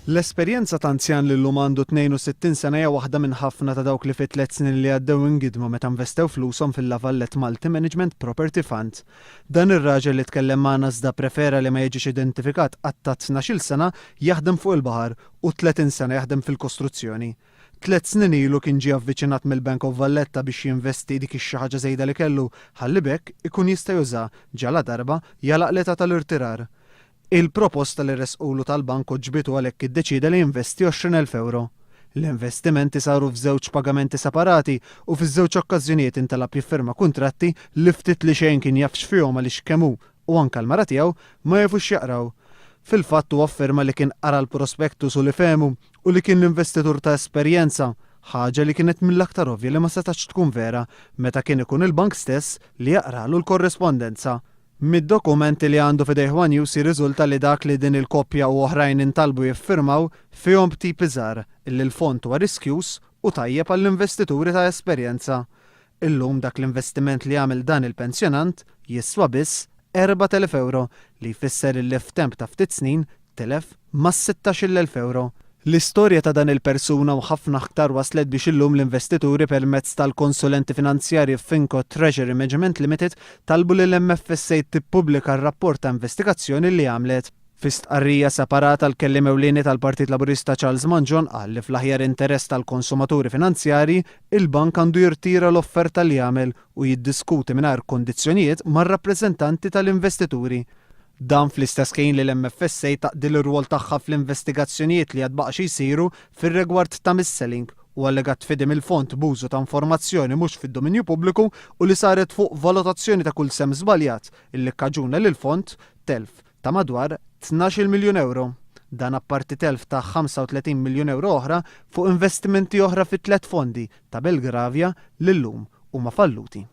L-esperjenza ta' anzjan li llum għandu 62 sena hija waħda minn ħafna ta' dawk li fi 3 snin li għaddew ingidmu meta investew flushom fil-Lavallet Multi Management Property Fund. Dan ir-raġel li tkellem magħna iżda prefera li ma jiġix identifikat għatta 12-il sena jaħdem fuq il-baħar u 30 sena jaħdem fil-kostruzzjoni. 3 snin ilu kien ġie avviċinat mill-Bank of Valletta biex jinvesti dik ix-xi ħaġa żejda li kellu ħalli bekk ikun jista' juża ġala darba jalaq l-età tal-irtirar. Il-proposta li resqulu tal-bank ġbitu għalhekk iddeċida li jinvesti 20,000 euro. L-investimenti saru f'żewġ pagamenti separati u fiż-żewġ okkażjonijiet intalab jiffirma kuntratti li ftit li xejn kien jaf x'fihom għaliex kemm hu u anke l-mara tiegħu ma jafux jaqraw. Fil-fatt huwa afferma li kien qara l-prospektus u li fehmu u li kien l-investitur ta' esperjenza, ħaġa li kienet mill-aktar ovvja li ma setax tkun vera meta kien ikun il-bank stess li jaqralu l-korrespondenza. Mid-dokumenti li għandu f'idejh One News jirriżulta li dak li din il-koppja u oħrajn intalbu jiffirmaw fihom btip iżgħar illi l-fond huwa riskjuż u tajjeb għall-investituri ta' esperjenza. Illum dak l-investiment li għamel dan il-pensjonant jiswa biss 4,000 euro li jfisser illi f'temp ta' ftit snin telef ma' 16,000 euro. L-istorja ta' dan il-persuna u ħafna aktar waslet biex illum l-investituri permezz tal-konsulenti finanzjarji Finco Treasury Management Limited talbu li l-MFSA tippubblika r-rapport ta' investigazzjoni li għamlet. Fi stqarrija separata l-kelliem ewlieni tal-Partit Laburista Charles Manjon qal li fl-aħjar interess tal-konsumaturi finanzjarji il-bank għandu jirtira l-offerta li jagħmel u jiddiskuti mingħajr kondizzjonijiet mar-rappreżentanti tal-investituri. Dan fl-istess kien li l-MFSA taqdil ir-rwol tagħha fl-investigazzjonijiet li għadbaq xi jsiru fir-rigward ta' mis-selling u allegat fidem il-fond b'użu ta' informazzjoni mhux fid-dominju pubbliku u li saret fuq valutazzjoni ta' kull sem żbaljat illi kkaġuna lil fond telf ta' madwar 12 miljun euro. Dan apparti telf ta' 35 miljun euro oħra fuq investimenti oħra fi 3 fondi ta' Belgravja li llum huma falluti.